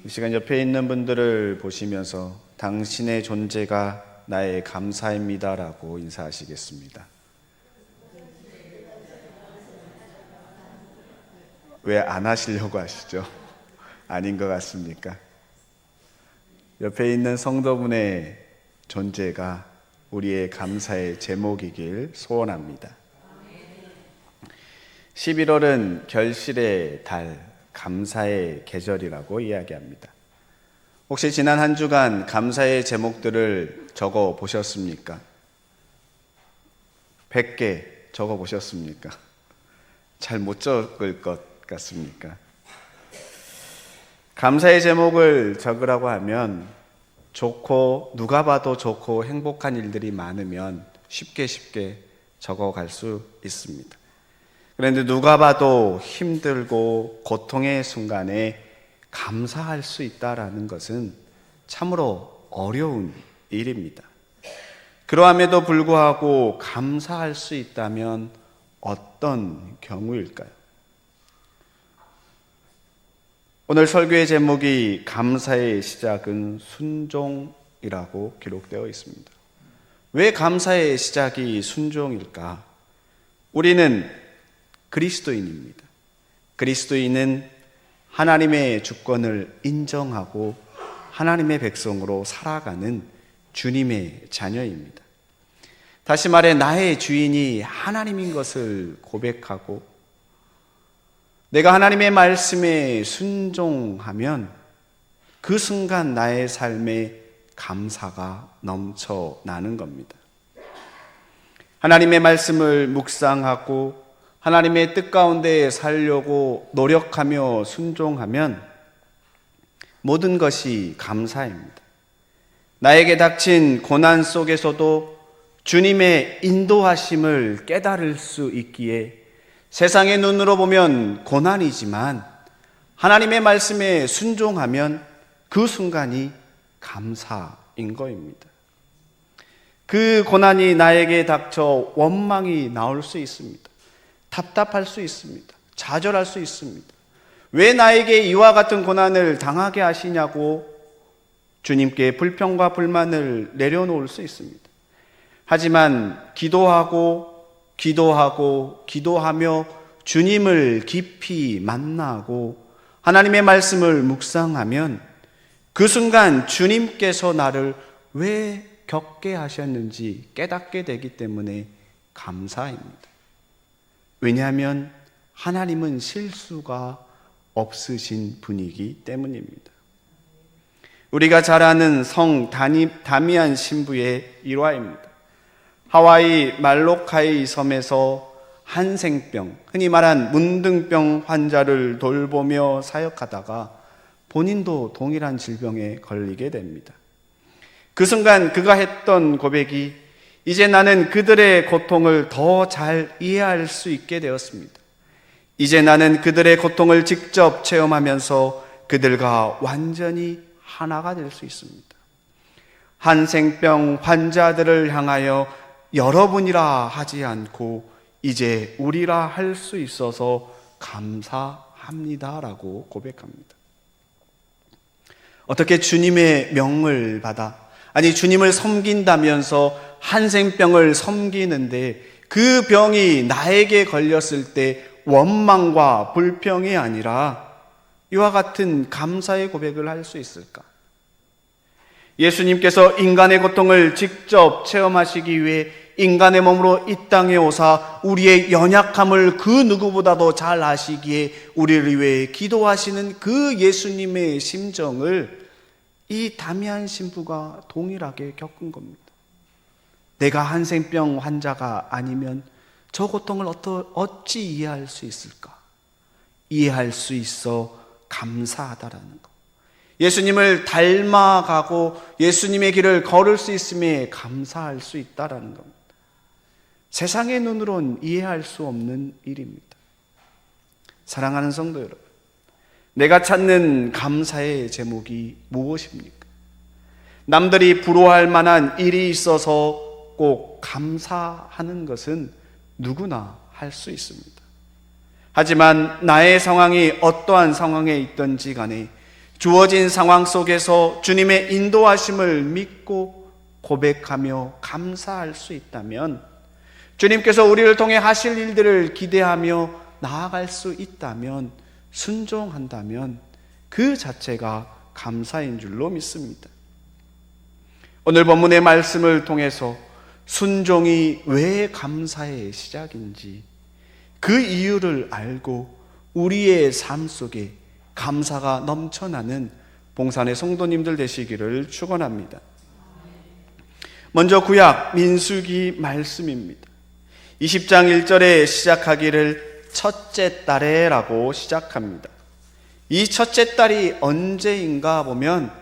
이 시간 옆에 있는 분들을 보시면서 당신의 존재가 나의 감사입니다라고 인사하시겠습니다. 왜 안 하시려고 하시죠? 아닌 것 같습니까? 옆에 있는 성도분의 존재가 우리의 감사의 제목이길 소원합니다. 11월은 결실의 달, 감사의 계절이라고 이야기합니다. 혹시 지난 한 주간 감사의 제목들을 적어 보셨습니까? 100개 적어 보셨습니까? 잘 못 적을 것 같습니까? 감사의 제목을 적으라고 하면 좋고 누가 봐도 좋고 행복한 일들이 많으면 쉽게 적어갈 수 있습니다. 그런데 누가 봐도 힘들고 고통의 순간에 감사할 수 있다라는 것은 참으로 어려운 일입니다. 그러함에도 불구하고 감사할 수 있다면 어떤 경우일까요? 오늘 설교의 제목이 감사의 시작은 순종이라고 기록되어 있습니다. 왜 감사의 시작이 순종일까? 우리는 그리스도인입니다. 그리스도인은 하나님의 주권을 인정하고 하나님의 백성으로 살아가는 주님의 자녀입니다. 다시 말해 나의 주인이 하나님인 것을 고백하고 내가 하나님의 말씀에 순종하면 그 순간 나의 삶에 감사가 넘쳐나는 겁니다. 하나님의 말씀을 묵상하고 하나님의 뜻 가운데 살려고 노력하며 순종하면 모든 것이 감사입니다. 나에게 닥친 고난 속에서도 주님의 인도하심을 깨달을 수 있기에 세상의 눈으로 보면 고난이지만 하나님의 말씀에 순종하면 그 순간이 감사인 것입니다. 그 고난이 나에게 닥쳐 원망이 나올 수 있습니다. 답답할 수 있습니다. 좌절할 수 있습니다. 왜 나에게 이와 같은 고난을 당하게 하시냐고 주님께 불평과 불만을 내려놓을 수 있습니다. 하지만 기도하며 주님을 깊이 만나고 하나님의 말씀을 묵상하면 그 순간 주님께서 나를 왜 겪게 하셨는지 깨닫게 되기 때문에 감사입니다. 왜냐하면 하나님은 실수가 없으신 분이기 때문입니다. 우리가 잘 아는 성 다미안 신부의 일화입니다. 하와이 말로카이 섬에서 한생병, 흔히 말한 문둥병 환자를 돌보며 사역하다가 본인도 동일한 질병에 걸리게 됩니다. 그 순간 그가 했던 고백이 이제 나는 그들의 고통을 더 잘 이해할 수 있게 되었습니다. 이제 나는 그들의 고통을 직접 체험하면서 그들과 완전히 하나가 될 수 있습니다. 한생병 환자들을 향하여 여러분이라 하지 않고 이제 우리라 할 수 있어서 감사합니다라고 고백합니다. 어떻게 주님의 명을 받아 주님을 섬긴다면서 한생병을 섬기는데 그 병이 나에게 걸렸을 때 원망과 불평이 아니라 이와 같은 감사의 고백을 할 수 있을까? 예수님께서 인간의 고통을 직접 체험하시기 위해 인간의 몸으로 이 땅에 오사 우리의 연약함을 그 누구보다도 잘 아시기에 우리를 위해 기도하시는 그 예수님의 심정을 이 다미안 신부가 동일하게 겪은 겁니다. 내가 한생병 환자가 아니면 저 고통을 어찌 이해할 수 있을까? 이해할 수 있어 감사하다라는 것. 예수님을 닮아가고 예수님의 길을 걸을 수 있음에 감사할 수 있다라는 겁니다. 세상의 눈으로는 이해할 수 없는 일입니다. 사랑하는 성도 여러분, 내가 찾는 감사의 제목이 무엇입니까? 남들이 부러워할 만한 일이 있어서 꼭 감사하는 것은 누구나 할 수 있습니다. 하지만 나의 상황이 어떠한 상황에 있든지 간에 주어진 상황 속에서 주님의 인도하심을 믿고 고백하며 감사할 수 있다면, 주님께서 우리를 통해 하실 일들을 기대하며 나아갈 수 있다면, 순종한다면 그 자체가 감사인 줄로 믿습니다. 오늘 본문의 말씀을 통해서 순종이 왜 감사의 시작인지, 그 이유를 알고 우리의 삶 속에 감사가 넘쳐나는 봉산의 성도님들 되시기를 축원합니다. 먼저 구약 민수기 말씀입니다. 20장 1절에 시작하기를 첫째 달에라고 시작합니다. 이 첫째 달이 언제인가 보면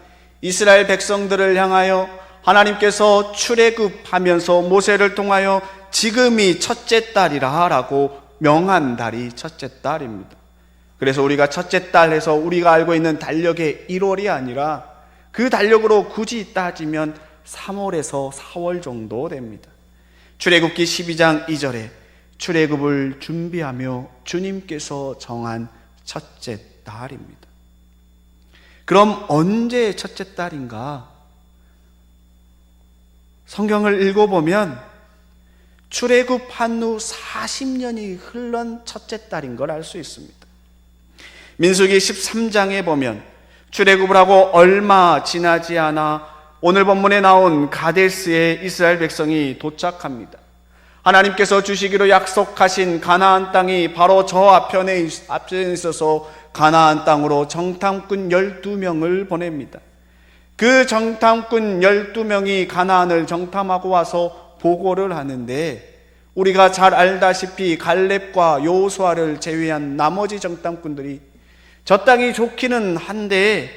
이스라엘 백성들을 향하여 하나님께서 출애굽하면서 모세를 통하여 지금이 첫째 달이라 라고 명한 달이 첫째 달입니다. 그래서 우리가 첫째 달 해서 우리가 알고 있는 달력의 1월이 아니라 그 달력으로 굳이 따지면 3월에서 4월 정도 됩니다. 출애굽기 12장 2절에 출애굽을 준비하며 주님께서 정한 첫째 달입니다. 그럼 언제 첫째 달인가? 성경을 읽어보면 출애굽한 후 40년이 흘른 첫째 달인 걸 알 수 있습니다. 민수기 13장에 보면 출애굽을 하고 얼마 지나지 않아 오늘 본문에 나온 가데스에 이스라엘 백성이 도착합니다. 하나님께서 주시기로 약속하신 가나안 땅이 바로 저 앞에 있어서 가나안 땅으로 정탐꾼 12명을 보냅니다. 그 정탐꾼 12명이 가나안을 정탐하고 와서 보고를 하는데, 우리가 잘 알다시피 갈렙과 여호수아를 제외한 나머지 정탐꾼들이 저 땅이 좋기는 한데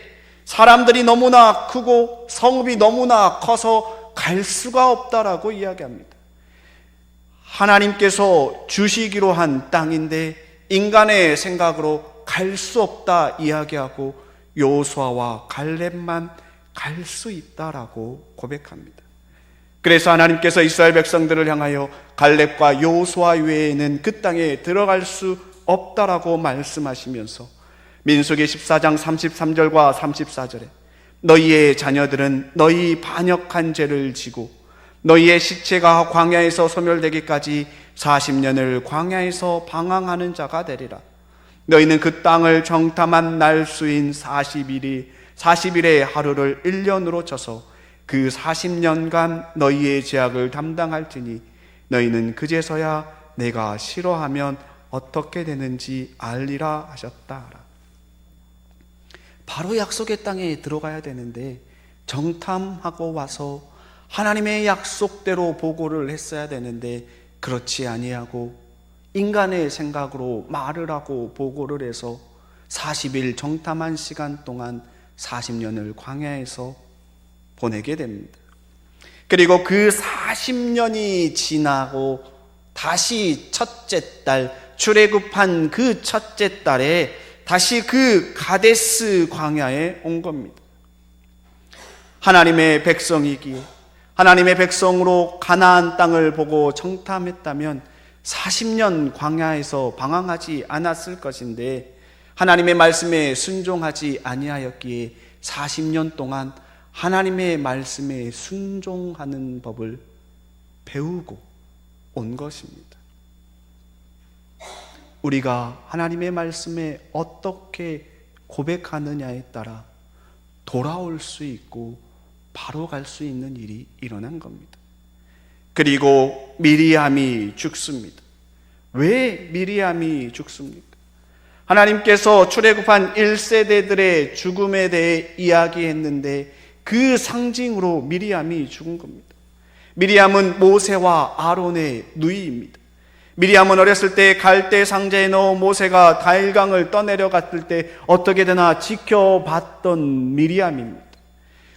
사람들이 너무나 크고 성읍이 너무나 커서 갈 수가 없다라고 이야기합니다. 하나님께서 주시기로 한 땅인데 인간의 생각으로 갈 수 없다 이야기하고 여호수아와 갈렙만 갈 수 있다라고 고백합니다. 그래서 하나님께서 이스라엘 백성들을 향하여 갈렙과 여호수아 외에는 그 땅에 들어갈 수 없다라고 말씀하시면서 민수기 14장 33절과 34절에 너희의 자녀들은 너희 반역한 죄를 지고 너희의 시체가 광야에서 소멸되기까지 40년을 광야에서 방황하는 자가 되리라. 너희는 그 땅을 정탐한 날 수인 40일의 하루를 1년으로 쳐서 그 40년간 너희의 죄악을 담당할 테니 너희는 그제서야 내가 싫어하면 어떻게 되는지 알리라 하셨다. 바로 약속의 땅에 들어가야 되는데 정탐하고 와서 하나님의 약속대로 보고를 했어야 되는데 그렇지 아니하고 인간의 생각으로 말을 하고 보고를 해서 40일 정탐한 시간 동안 40년을 광야에서 보내게 됩니다. 그리고 그 40년이 지나고 다시 첫째 달, 출애굽한 그 첫째 달에 다시 그 가데스 광야에 온 겁니다. 하나님의 백성이기에 하나님의 백성으로 가나안 땅을 보고 정탐했다면 40년 광야에서 방황하지 않았을 것인데 하나님의 말씀에 순종하지 아니하였기에 40년 동안 하나님의 말씀에 순종하는 법을 배우고 온 것입니다. 우리가 하나님의 말씀에 어떻게 고백하느냐에 따라 돌아올 수 있고 바로 갈 수 있는 일이 일어난 겁니다. 그리고 미리암이 죽습니다. 왜 미리암이 죽습니까? 하나님께서 출애굽한 1세대들의 죽음에 대해 이야기했는데 그 상징으로 미리암이 죽은 겁니다. 미리암은 모세와 아론의 누이입니다. 미리암은 어렸을 때 갈대 상자에 넣어 모세가 나일강을 떠내려갔을 때 어떻게 되나 지켜봤던 미리암입니다.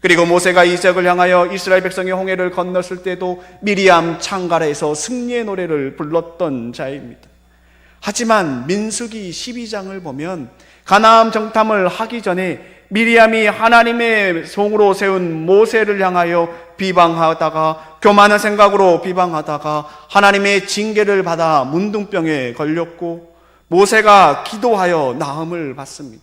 그리고 모세가 이적을 향하여 이스라엘 백성의 홍해를 건넜을 때도 미리암 창가에서 승리의 노래를 불렀던 자입니다. 하지만 민수기 12장을 보면 가나안 정탐을 하기 전에 미리암이 하나님의 종으로 세운 모세를 향하여 비방하다가 교만한 생각으로 비방하다가 하나님의 징계를 받아 문둥병에 걸렸고 모세가 기도하여 나음을 받습니다.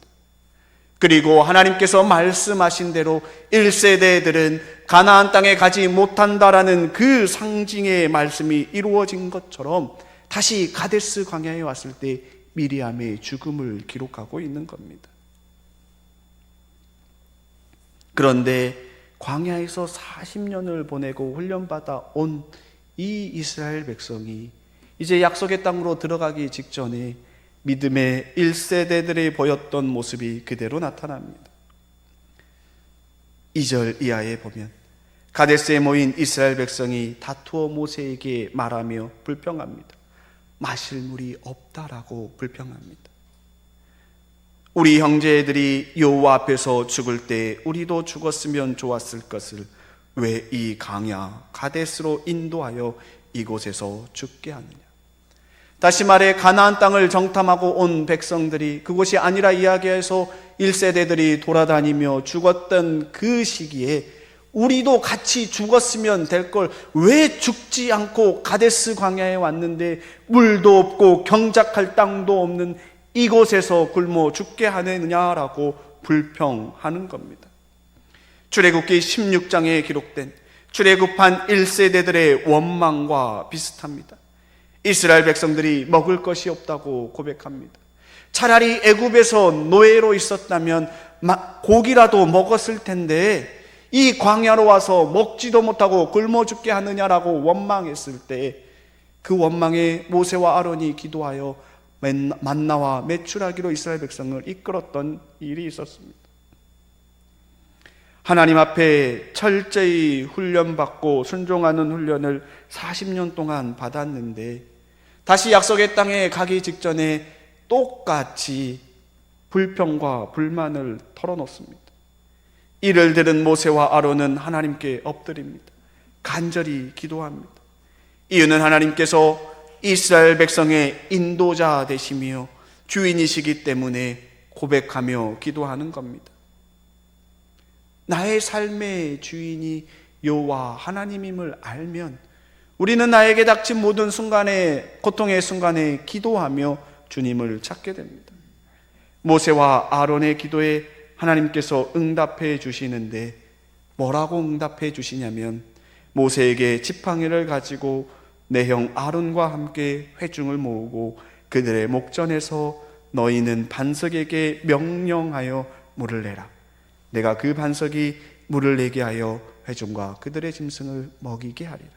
그리고 하나님께서 말씀하신 대로 1세대들은 가나안 땅에 가지 못한다라는 그 상징의 말씀이 이루어진 것처럼 다시 가데스 광야에 왔을 때 미리암의 죽음을 기록하고 있는 겁니다. 그런데 광야에서 40년을 보내고 훈련받아 온 이 이스라엘 백성이 이제 약속의 땅으로 들어가기 직전에 믿음의 1세대들이 보였던 모습이 그대로 나타납니다. 2절 이하에 보면 가데스에 모인 이스라엘 백성이 다투어 모세에게 말하며 불평합니다. 마실 물이 없다라고 불평합니다. 우리 형제들이 여호와 앞에서 죽을 때 우리도 죽었으면 좋았을 것을 왜 이 광야 가데스로 인도하여 이곳에서 죽게 하느냐. 다시 말해 가나안 땅을 정탐하고 온 백성들이 그곳이 아니라 이야기해서 1세대들이 돌아다니며 죽었던 그 시기에 우리도 같이 죽었으면 될 걸 왜 죽지 않고 가데스 광야에 왔는데 물도 없고 경작할 땅도 없는 이곳에서 굶어 죽게 하느냐라고 불평하는 겁니다. 출애굽기 16장에 기록된 출애굽한 1세대들의 원망과 비슷합니다. 이스라엘 백성들이 먹을 것이 없다고 고백합니다. 차라리 애굽에서 노예로 있었다면 고기라도 먹었을 텐데 이 광야로 와서 먹지도 못하고 굶어 죽게 하느냐라고 원망했을 때 그 원망에 모세와 아론이 기도하여 만나와 메추라기로 이스라엘 백성을 이끌었던 일이 있었습니다. 하나님 앞에 철저히 훈련받고 순종하는 훈련을 40년 동안 받았는데 다시 약속의 땅에 가기 직전에 똑같이 불평과 불만을 털어놓습니다. 이를 들은 모세와 아론은 하나님께 엎드립니다. 간절히 기도합니다. 이유는 하나님께서 이스라엘 백성의 인도자 되시며 주인이시기 때문에 고백하며 기도하는 겁니다. 나의 삶의 주인이 여호와 하나님임을 알면 우리는 나에게 닥친 모든 순간에, 고통의 순간에 기도하며 주님을 찾게 됩니다. 모세와 아론의 기도에 하나님께서 응답해 주시는데 뭐라고 응답해 주시냐면 모세에게 지팡이를 가지고 내 형 아론과 함께 회중을 모으고 그들의 목전에서 너희는 반석에게 명령하여 물을 내라. 내가 그 반석이 물을 내게 하여 회중과 그들의 짐승을 먹이게 하리라.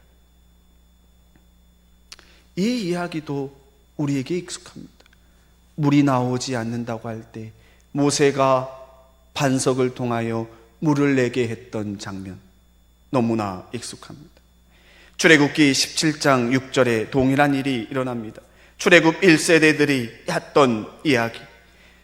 이 이야기도 우리에게 익숙합니다. 물이 나오지 않는다고 할 때 모세가 반석을 통하여 물을 내게 했던 장면 너무나 익숙합니다. 출애굽기 17장 6절에 동일한 일이 일어납니다. 출애굽 1세대들이 했던 이야기.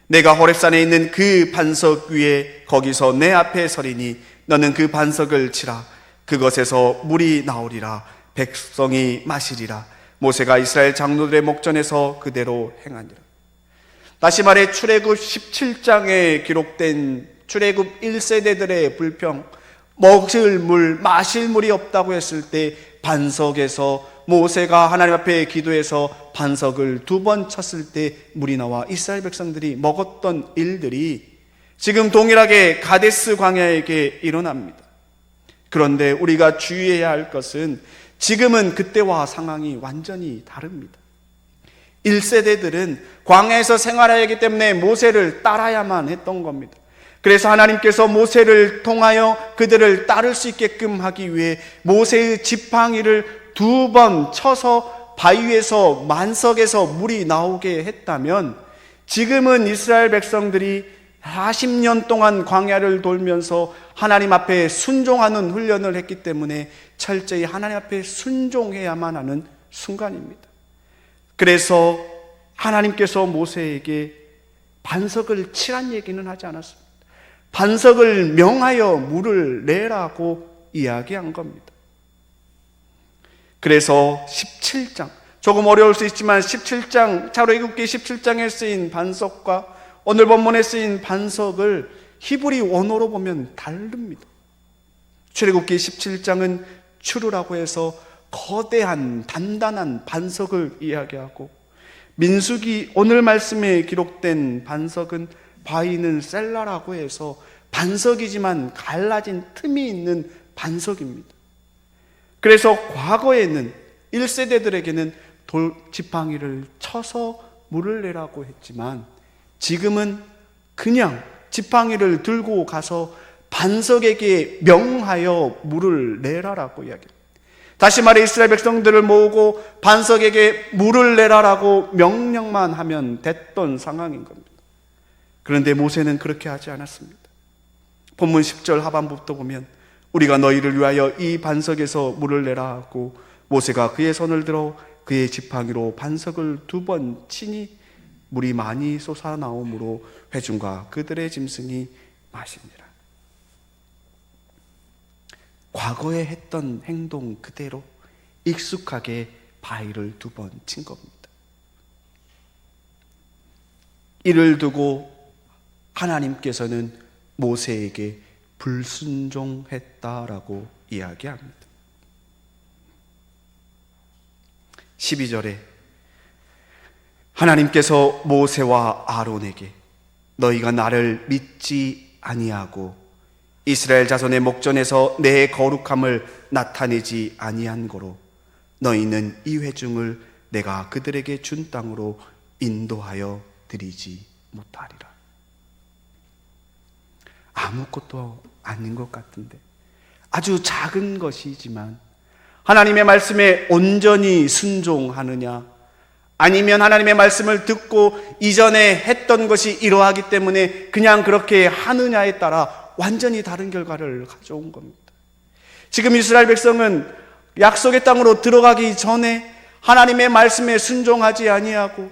내가 호렙산에 있는 그 반석 위에 거기서 내 앞에 서리니 너는 그 반석을 치라. 그것에서 물이 나오리라. 백성이 마시리라. 모세가 이스라엘 장로들의 목전에서 그대로 행하니라. 다시 말해 출애굽 17장에 기록된 출애굽 1세대들의 불평, 먹을 물, 마실 물이 없다고 했을 때 반석에서 모세가 하나님 앞에 기도해서 반석을 2번 쳤을 때 물이 나와 이스라엘 백성들이 먹었던 일들이 지금 동일하게 가데스 광야에게 일어납니다. 그런데 우리가 주의해야 할 것은 지금은 그때와 상황이 완전히 다릅니다. 1세대들은 광야에서 생활해야 하기 때문에 모세를 따라야만 했던 겁니다. 그래서 하나님께서 모세를 통하여 그들을 따를 수 있게끔 하기 위해 모세의 지팡이를 2번 쳐서 바위에서 만석에서 물이 나오게 했다면 지금은 이스라엘 백성들이 40년 동안 광야를 돌면서 하나님 앞에 순종하는 훈련을 했기 때문에 철저히 하나님 앞에 순종해야만 하는 순간입니다. 그래서 하나님께서 모세에게 반석을 치란 얘기는 하지 않았습니다. 반석을 명하여 물을 내라고 이야기한 겁니다. 그래서 17장, 조금 어려울 수 있지만 17장, 출애굽기 17장에 쓰인 반석과 오늘 본문에 쓰인 반석을 히브리 원어로 보면 다릅니다. 출애굽기 17장은 추루라고 해서 거대한 단단한 반석을 이야기하고 민수기 오늘 말씀에 기록된 반석은 바위는 셀라라고 해서 반석이지만 갈라진 틈이 있는 반석입니다. 그래서 과거에는 1세대들에게는 지팡이를 쳐서 물을 내라고 했지만 지금은 그냥 지팡이를 들고 가서 반석에게 명하여 물을 내라라고 이야기합니다. 다시 말해 이스라엘 백성들을 모으고 반석에게 물을 내라라고 명령만 하면 됐던 상황인 겁니다. 그런데 모세는 그렇게 하지 않았습니다. 본문 10절 하반부터 보면 우리가 너희를 위하여 이 반석에서 물을 내라 하고 모세가 그의 손을 들어 그의 지팡이로 반석을 2번 치니 물이 많이 솟아나오므로 회중과 그들의 짐승이 마시니라. 과거에 했던 행동 그대로 익숙하게 바위를 2번 친 겁니다. 이를 두고 하나님께서는 모세에게 불순종했다라고 이야기합니다. 12절에 하나님께서 모세와 아론에게 너희가 나를 믿지 아니하고 이스라엘 자손의 목전에서 내 거룩함을 나타내지 아니한 거로 너희는 이 회중을 내가 그들에게 준 땅으로 인도하여 드리지 못하리라. 아무것도 아닌 것 같은데 아주 작은 것이지만 하나님의 말씀에 온전히 순종하느냐 아니면 하나님의 말씀을 듣고 이전에 했던 것이 이러하기 때문에 그냥 그렇게 하느냐에 따라 완전히 다른 결과를 가져온 겁니다. 지금 이스라엘 백성은 약속의 땅으로 들어가기 전에 하나님의 말씀에 순종하지 아니하고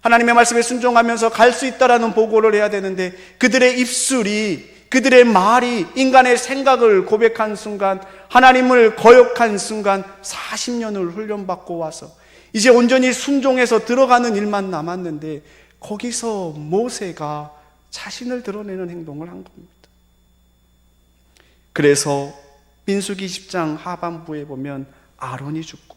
하나님의 말씀에 순종하면서 갈 수 있다라는 보고를 해야 되는데 그들의 입술이 그들의 말이 인간의 생각을 고백한 순간 하나님을 거역한 순간 40년을 훈련받고 와서 이제 온전히 순종해서 들어가는 일만 남았는데 거기서 모세가 자신을 드러내는 행동을 한 겁니다. 그래서 민수기 10장 하반부에 보면 아론이 죽고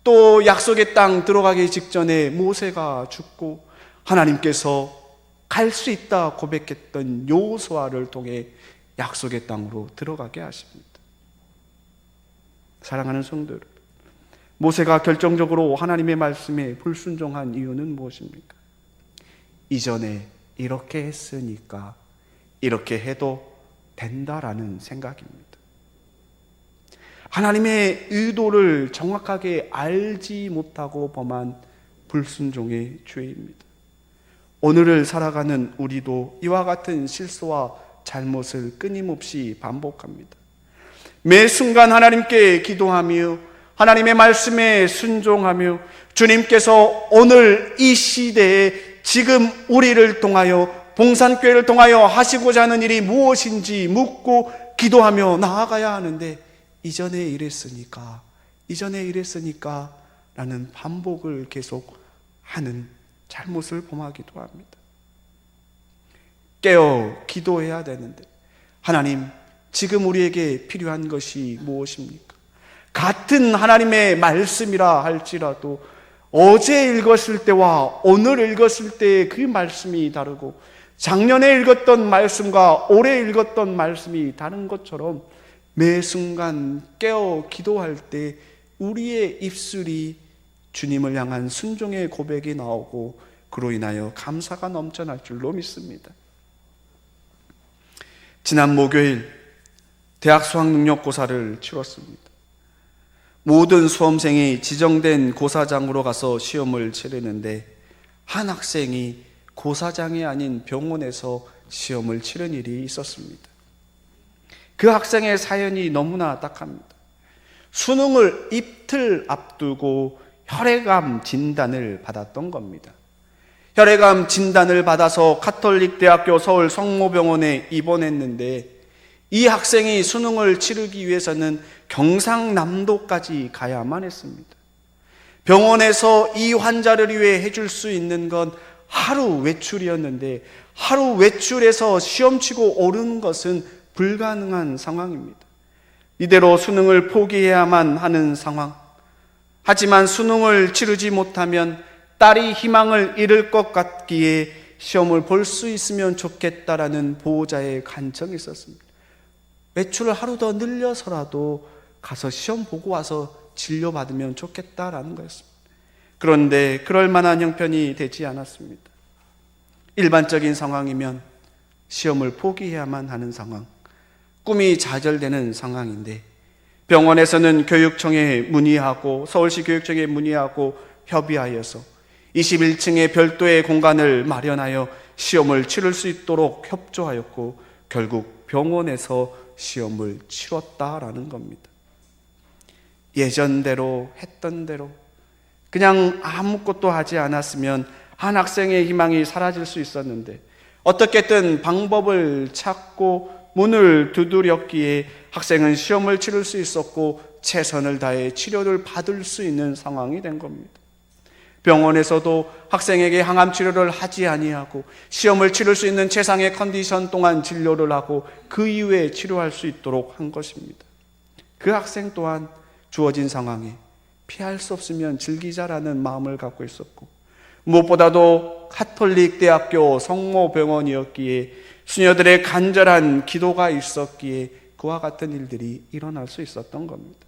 또 약속의 땅 들어가기 직전에 모세가 죽고 하나님께서 갈 수 있다 고백했던 여호수아를 통해 약속의 땅으로 들어가게 하십니다. 사랑하는 성도 여러분, 모세가 결정적으로 하나님의 말씀에 불순종한 이유는 무엇입니까? 이전에 이렇게 했으니까 이렇게 해도 된다라는 생각입니다. 하나님의 의도를 정확하게 알지 못하고 범한 불순종의 죄입니다. 오늘을 살아가는 우리도 이와 같은 실수와 잘못을 끊임없이 반복합니다. 매 순간 하나님께 기도하며 하나님의 말씀에 순종하며 주님께서 오늘 이 시대에 지금 우리를 통하여 봉산교회를 통하여 하시고자 하는 일이 무엇인지 묻고 기도하며 나아가야 하는데 이전에 이랬으니까 라는 반복을 계속 하는 잘못을 범하기도 합니다. 깨어 기도해야 되는데 하나님 지금 우리에게 필요한 것이 무엇입니까? 같은 하나님의 말씀이라 할지라도 어제 읽었을 때와 오늘 읽었을 때의 그 말씀이 다르고 작년에 읽었던 말씀과 올해 읽었던 말씀이 다른 것처럼 매 순간 깨어 기도할 때 우리의 입술이 주님을 향한 순종의 고백이 나오고 그로 인하여 감사가 넘쳐날 줄로 믿습니다. 지난 목요일 대학 수학능력고사를 치렀습니다. 모든 수험생이 지정된 고사장으로 가서 시험을 치르는데 한 학생이 고사장이 아닌 병원에서 시험을 치른 일이 있었습니다. 그 학생의 사연이 너무나 딱합니다. 수능을 이틀 앞두고 혈액암 진단을 받았던 겁니다. 혈액암 진단을 받아서 가톨릭대학교 서울 성모병원에 입원했는데 이 학생이 수능을 치르기 위해서는 경상남도까지 가야만 했습니다. 병원에서 이 환자를 위해 해줄 수 있는 건 하루 외출이었는데 하루 외출해서 시험 치고 오르는 것은 불가능한 상황입니다. 이대로 수능을 포기해야만 하는 상황. 하지만 수능을 치르지 못하면 딸이 희망을 잃을 것 같기에 시험을 볼 수 있으면 좋겠다라는 보호자의 간청이 있었습니다. 외출을 하루 더 늘려서라도 가서 시험 보고 와서 진료받으면 좋겠다라는 거였습니다. 그런데 그럴 만한 형편이 되지 않았습니다. 일반적인 상황이면 시험을 포기해야만 하는 상황, 꿈이 좌절되는 상황인데 병원에서는 교육청에 문의하고 서울시 교육청에 문의하고 협의하여서 21층의 별도의 공간을 마련하여 시험을 치를 수 있도록 협조하였고 결국 병원에서 시험을 치렀다라는 겁니다. 예전대로 했던 대로 그냥 아무것도 하지 않았으면 한 학생의 희망이 사라질 수 있었는데 어떻게든 방법을 찾고 문을 두드렸기에 학생은 시험을 치를 수 있었고 최선을 다해 치료를 받을 수 있는 상황이 된 겁니다. 병원에서도 학생에게 항암 치료를 하지 아니하고 시험을 치를 수 있는 최상의 컨디션 동안 진료를 하고 그 이후에 치료할 수 있도록 한 것입니다. 그 학생 또한 주어진 상황에 피할 수 없으면 즐기자라는 마음을 갖고 있었고 무엇보다도 가톨릭 대학교 성모병원이었기에 수녀들의 간절한 기도가 있었기에 그와 같은 일들이 일어날 수 있었던 겁니다.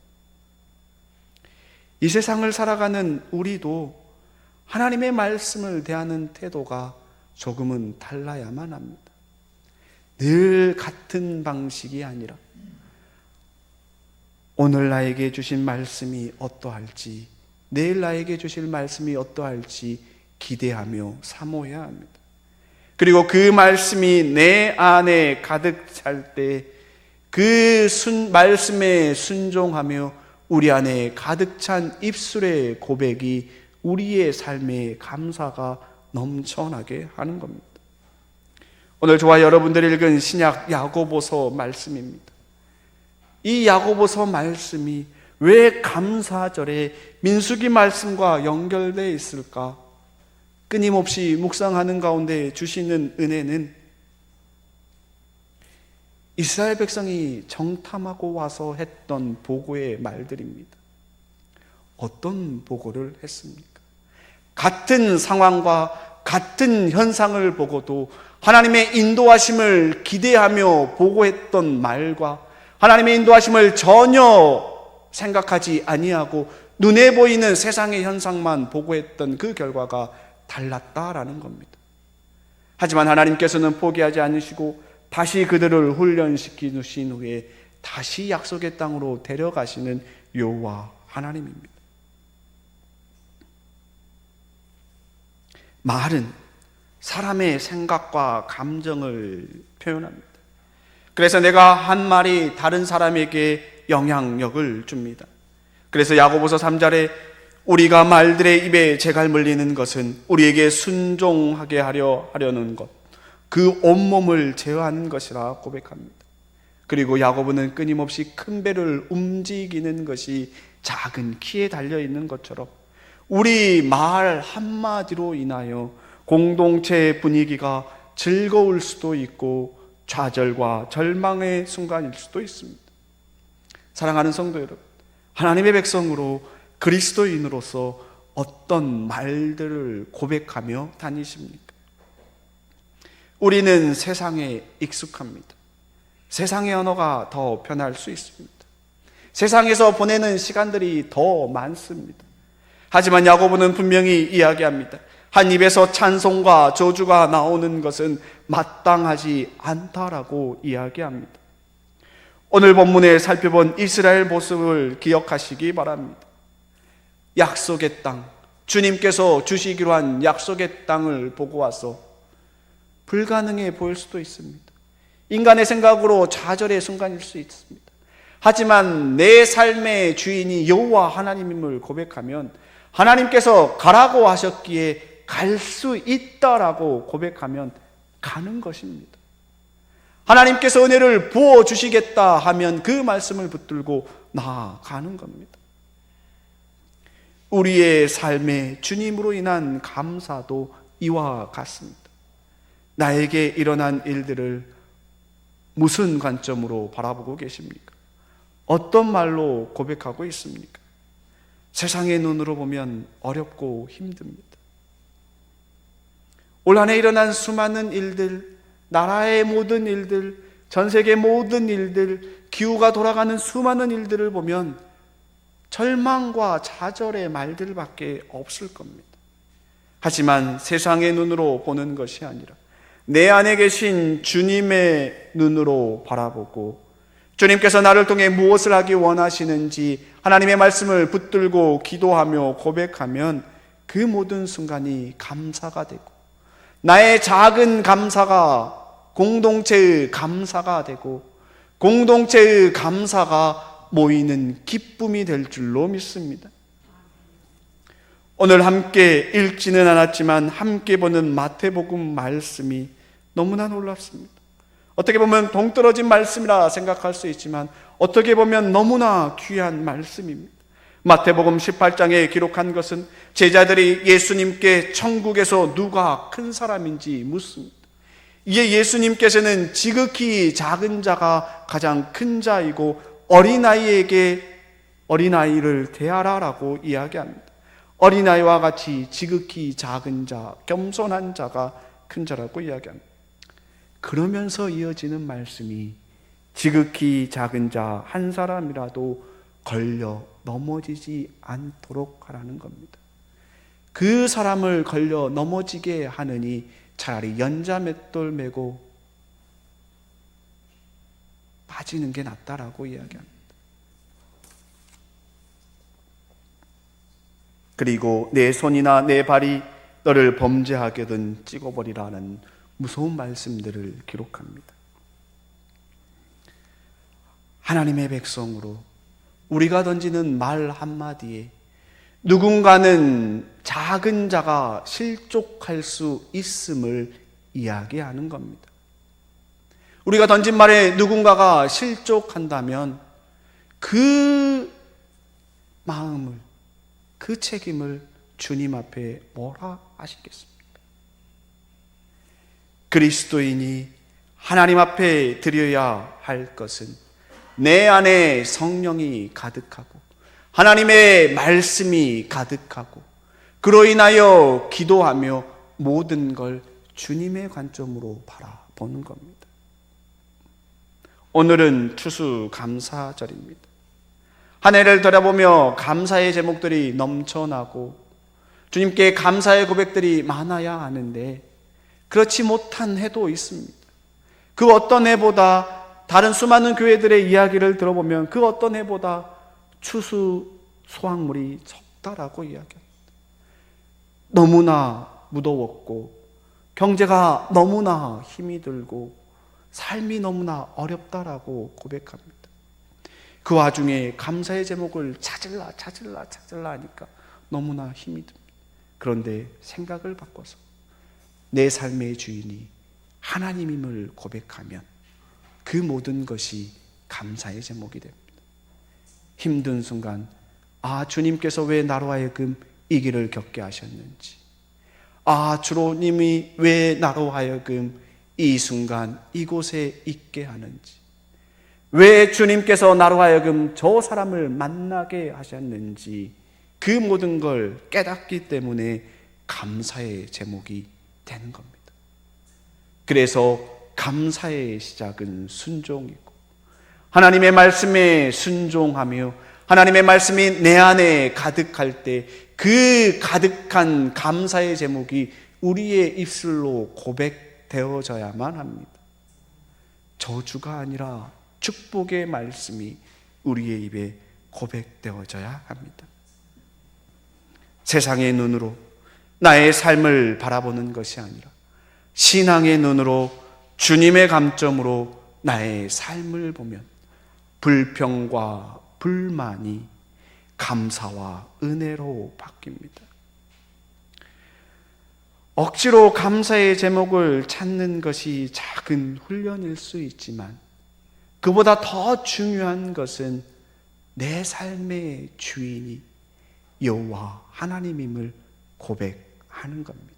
이 세상을 살아가는 우리도 하나님의 말씀을 대하는 태도가 조금은 달라야만 합니다. 늘 같은 방식이 아니라 오늘 나에게 주신 말씀이 어떠할지, 내일 나에게 주실 말씀이 어떠할지 기대하며 사모해야 합니다. 그리고 그 말씀이 내 안에 가득 찰 때 그 말씀에 순종하며 우리 안에 가득 찬 입술의 고백이 우리의 삶에 감사가 넘쳐나게 하는 겁니다. 오늘 저와 여러분들이 읽은 신약 야고보서 말씀입니다. 이 야고보서 말씀이 왜 감사절에 민수기 말씀과 연결되어 있을까? 끊임없이 묵상하는 가운데 주시는 은혜는 이스라엘 백성이 정탐하고 와서 했던 보고의 말들입니다. 어떤 보고를 했습니까? 같은 상황과 같은 현상을 보고도 하나님의 인도하심을 기대하며 보고했던 말과 하나님의 인도하심을 전혀 생각하지 아니하고 눈에 보이는 세상의 현상만 보고했던 그 결과가 달랐다라는 겁니다. 하지만 하나님께서는 포기하지 않으시고 다시 그들을 훈련시키신 후에 다시 약속의 땅으로 데려가시는 여호와 하나님입니다. 말은 사람의 생각과 감정을 표현합니다. 그래서 내가 한 말이 다른 사람에게 영향력을 줍니다. 그래서 야고보서 3절에 우리가 말들의 입에 재갈 물리는 것은 우리에게 순종하게 하려는 것, 그 온몸을 제어하는 것이라 고백합니다. 그리고 야고보는 끊임없이 큰 배를 움직이는 것이 작은 키에 달려있는 것처럼 우리 말 한마디로 인하여 공동체의 분위기가 즐거울 수도 있고 좌절과 절망의 순간일 수도 있습니다. 사랑하는 성도 여러분, 하나님의 백성으로 그리스도인으로서 어떤 말들을 고백하며 다니십니까? 우리는 세상에 익숙합니다. 세상의 언어가 더 편할 수 있습니다. 세상에서 보내는 시간들이 더 많습니다. 하지만 야고보는 분명히 이야기합니다. 한 입에서 찬송과 저주가 나오는 것은 마땅하지 않다라고 이야기합니다. 오늘 본문에 살펴본 이스라엘 모습을 기억하시기 바랍니다. 약속의 땅, 주님께서 주시기로 한 약속의 땅을 보고 와서 불가능해 보일 수도 있습니다. 인간의 생각으로 좌절의 순간일 수 있습니다. 하지만 내 삶의 주인이 여호와 하나님임을 고백하면 하나님께서 가라고 하셨기에 갈 수 있다라고 고백하면 가는 것입니다. 하나님께서 은혜를 부어주시겠다 하면 그 말씀을 붙들고 나아가는 겁니다. 우리의 삶에 주님으로 인한 감사도 이와 같습니다. 나에게 일어난 일들을 무슨 관점으로 바라보고 계십니까? 어떤 말로 고백하고 있습니까? 세상의 눈으로 보면 어렵고 힘듭니다. 올 한 해 일어난 수많은 일들, 나라의 모든 일들, 전 세계 모든 일들, 기후가 돌아가는 수많은 일들을 보면 절망과 좌절의 말들밖에 없을 겁니다. 하지만 세상의 눈으로 보는 것이 아니라 내 안에 계신 주님의 눈으로 바라보고 주님께서 나를 통해 무엇을 하기 원하시는지 하나님의 말씀을 붙들고 기도하며 고백하면 그 모든 순간이 감사가 되고 나의 작은 감사가 공동체의 감사가 되고 공동체의 감사가 모이는 기쁨이 될 줄로 믿습니다. 오늘 함께 읽지는 않았지만 함께 보는 마태복음 말씀이 너무나 놀랍습니다. 어떻게 보면 동떨어진 말씀이라 생각할 수 있지만 어떻게 보면 너무나 귀한 말씀입니다. 마태복음 18장에 기록한 것은 제자들이 예수님께 천국에서 누가 큰 사람인지 묻습니다. 이에 예수님께서는 지극히 작은 자가 가장 큰 자이고 어린아이에게 어린아이를 대하라라고 이야기합니다. 어린아이와 같이 지극히 작은 자, 겸손한 자가 큰 자라고 이야기합니다. 그러면서 이어지는 말씀이 지극히 작은 자 한 사람이라도 걸려 넘어지지 않도록 하라는 겁니다. 그 사람을 걸려 넘어지게 하느니 차라리 연자맷돌 메고 빠지는 게 낫다라고 이야기합니다. 그리고 내 손이나 내 발이 너를 범죄하게든 찍어버리라는 무서운 말씀들을 기록합니다. 하나님의 백성으로 우리가 던지는 말 한마디에 누군가는 작은 자가 실족할 수 있음을 이야기하는 겁니다. 우리가 던진 말에 누군가가 실족한다면 그 마음을, 그 책임을 주님 앞에 뭐라 하시겠습니까? 그리스도인이 하나님 앞에 드려야 할 것은 내 안에 성령이 가득하고 하나님의 말씀이 가득하고 그로 인하여 기도하며 모든 걸 주님의 관점으로 바라보는 겁니다. 오늘은 추수감사절입니다. 한 해를 돌아보며 감사의 제목들이 넘쳐나고 주님께 감사의 고백들이 많아야 하는데 그렇지 못한 해도 있습니다. 그 어떤 해보다 다른 수많은 교회들의 이야기를 들어보면 그 어떤 해보다 추수 수확물이 적다라고 이야기합니다. 너무나 무더웠고 경제가 너무나 힘이 들고 삶이 너무나 어렵다라고 고백합니다. 그 와중에 감사의 제목을 찾으려 하니까 너무나 힘이 듭니다. 그런데 생각을 바꿔서 내 삶의 주인이 하나님임을 고백하면 그 모든 것이 감사의 제목이 됩니다. 힘든 순간 주님께서 왜 나로 하여금 이 길을 겪게 하셨는지, 주님이 왜 나로 하여금 이 순간 이곳에 있게 하는지, 왜 주님께서 나로 하여금 저 사람을 만나게 하셨는지 그 모든 걸 깨닫기 때문에 감사의 제목이 되는 겁니다. 그래서 감사의 시작은 순종이고 하나님의 말씀에 순종하며 하나님의 말씀이 내 안에 가득할 때 그 가득한 감사의 제목이 우리의 입술로 고백되어져야만 합니다. 저주가 아니라 축복의 말씀이 우리의 입에 고백되어져야 합니다. 세상의 눈으로 나의 삶을 바라보는 것이 아니라 신앙의 눈으로 주님의 감점으로 나의 삶을 보면 불평과 불만이 감사와 은혜로 바뀝니다. 억지로 감사의 제목을 찾는 것이 작은 훈련일 수 있지만 그보다 더 중요한 것은 내 삶의 주인이 여호와 하나님임을 고백하는 겁니다.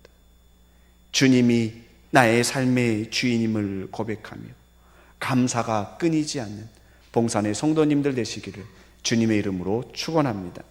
주님이 나의 삶의 주인임을 고백하며 감사가 끊이지 않는 봉산의 성도님들 되시기를 주님의 이름으로 축원합니다.